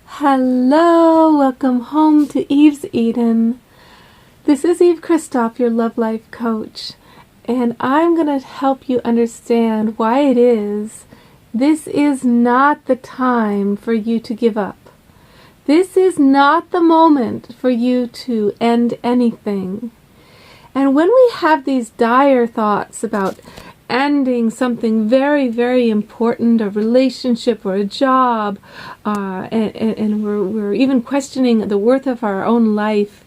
Hello, welcome home to Eve's Eden. This is Eve Christoph, your love life coach, and I'm going to help you understand why it is this is not the time for you to give up. This is not the moment for you to end anything. And when we have these dire thoughts about ending something very, very important, a relationship or a job, and we're even questioning the worth of our own life,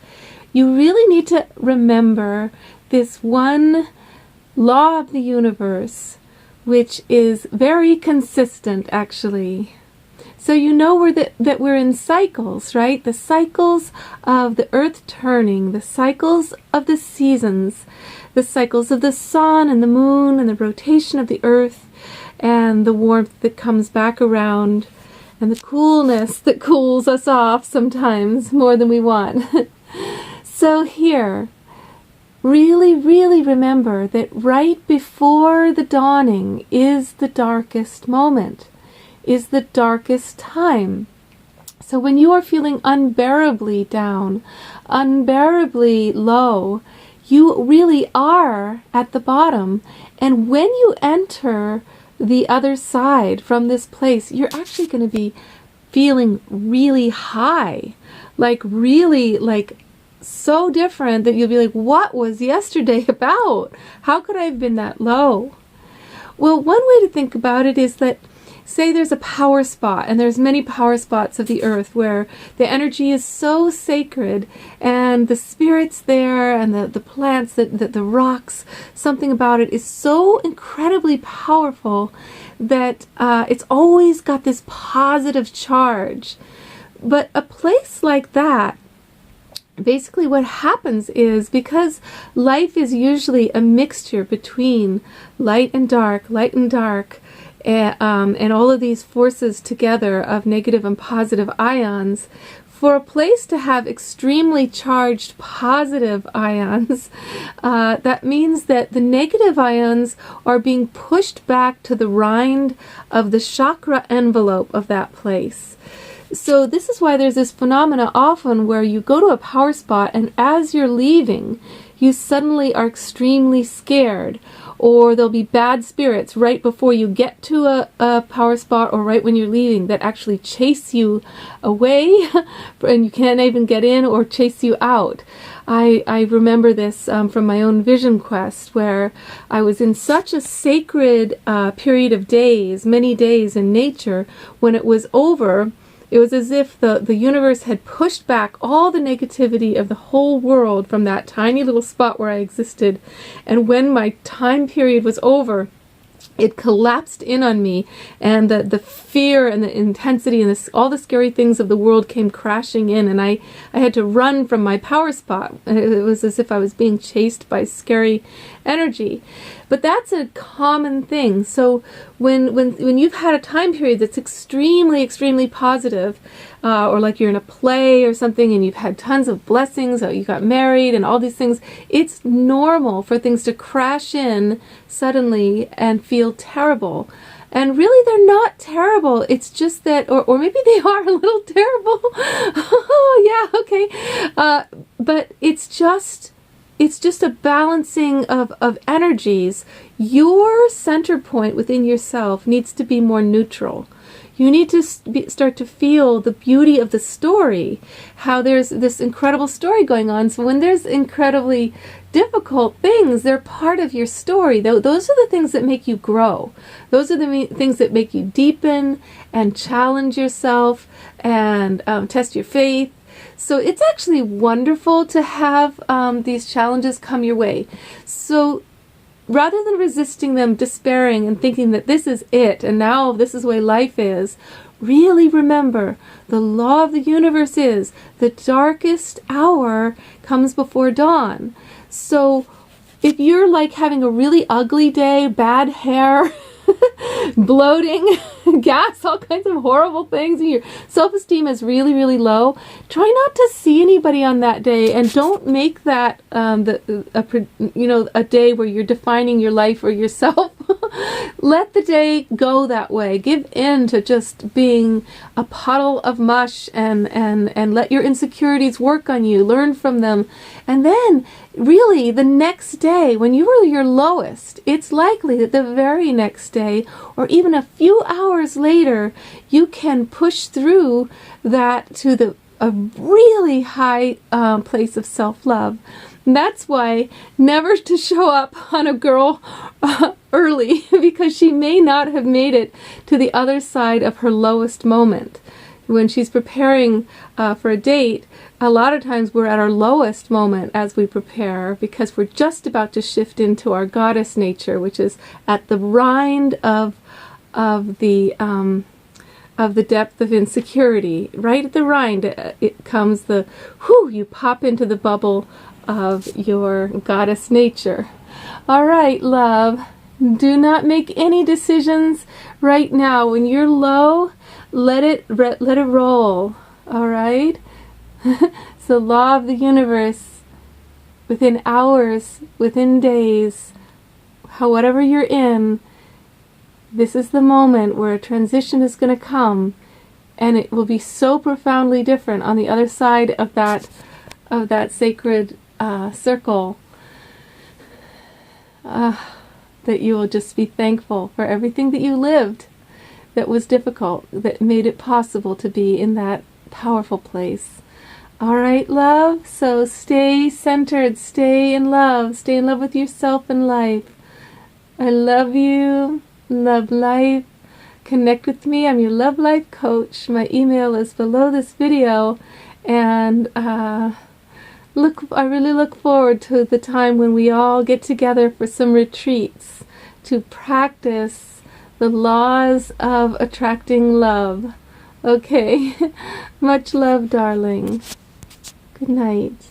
you really need to remember this one law of the universe, which is very consistent, actually. So you know that we're in cycles, right? The cycles of the earth turning, the cycles of the seasons, the cycles of the sun and the moon and the rotation of the earth and the warmth that comes back around and the coolness that cools us off sometimes more than we want. So here, really, really remember that right before the dawning is the darkest moment, is the darkest time. So when you are feeling unbearably down, unbearably low, you really are at the bottom. And when you enter the other side from this place, you're actually going to be feeling really high, really so different that you'll be like, what was yesterday about? How could I have been that low? Well, one way to think about it is that, say there's a power spot, and there's many power spots of the earth where the energy is so sacred, and the spirits there, and the plants, the rocks, something about it is so incredibly powerful that it's always got this positive charge. But a place like that, basically what happens is, because life is usually a mixture between light and dark, and all of these forces together of negative and positive ions, for a place to have extremely charged positive ions, that means that the negative ions are being pushed back to the rind of the chakra envelope of that place. So this is why there's this phenomena often where you go to a power spot, and as you're leaving, you suddenly are extremely scared, or there'll be bad spirits right before you get to a power spot, or right when you're leaving, that actually chase you away and you can't even get in, or chase you out. I remember this from my own vision quest, where I was in such a sacred period of days, many days in nature. When it was over, it was as if the universe had pushed back all the negativity of the whole world from that tiny little spot where I existed. And when my time period was over, it collapsed in on me, and the fear and the intensity and all the scary things of the world came crashing in, and I had to run from my power spot. It was as if I was being chased by scary energy. But that's a common thing. So when you've had a time period that's extremely, extremely positive, or like you're in a play or something and you've had tons of blessings, or you got married and all these things, it's normal for things to crash in suddenly and feel terrible. And really, they're not terrible. It's just that, or maybe they are a little terrible. Oh, yeah, okay. But it's just a balancing of energies. Your center point within yourself needs to be more neutral. You need to start to feel the beauty of the story, how there's this incredible story going on. So when there's incredibly difficult things, they're part of your story. Those are the things that make you grow. Those are the things that make you deepen and challenge yourself and test your faith. So it's actually wonderful to have these challenges come your way. So rather than resisting them, despairing, and thinking that this is it, and now this is the way life is, really remember the law of the universe is the darkest hour comes before dawn. So if you're like having a really ugly day, bad hair, bloating, gas all kinds of horrible things and your self-esteem is really, really low, try not to see anybody on that day, and don't make that a day where you're defining your life or yourself. Let the day go that way. Give in to just being a puddle of mush, and let your insecurities work on you. Learn from them. And then, really, the next day, when you were your lowest, it's likely that the very next day, or even a few hours later, you can push through that to a really high place of self-love. And that's why never to show up on a girl early, because she may not have made it to the other side of her lowest moment. When she's preparing for a date, a lot of times we're at our lowest moment as we prepare, because we're just about to shift into our goddess nature, which is at the rind of the depth of insecurity. Right at the rind, it comes the you pop into the bubble of your goddess nature. All right, love. Do not make any decisions right now. When you're low, let it roll. All right? It's the law of the universe. Within hours, within days, whatever you're in, this is the moment where a transition is going to come, and it will be so profoundly different on the other side of that sacred circle, that you will just be thankful for everything that you lived that was difficult, that made it possible to be in that powerful place. All right, love? So stay centered, stay in love with yourself and life. I love you, love life. Connect with me. I'm your Love Life Coach. My email is below this video, and I really look forward to the time when we all get together for some retreats to practice the laws of attracting love. Okay, much love, darling. Good night.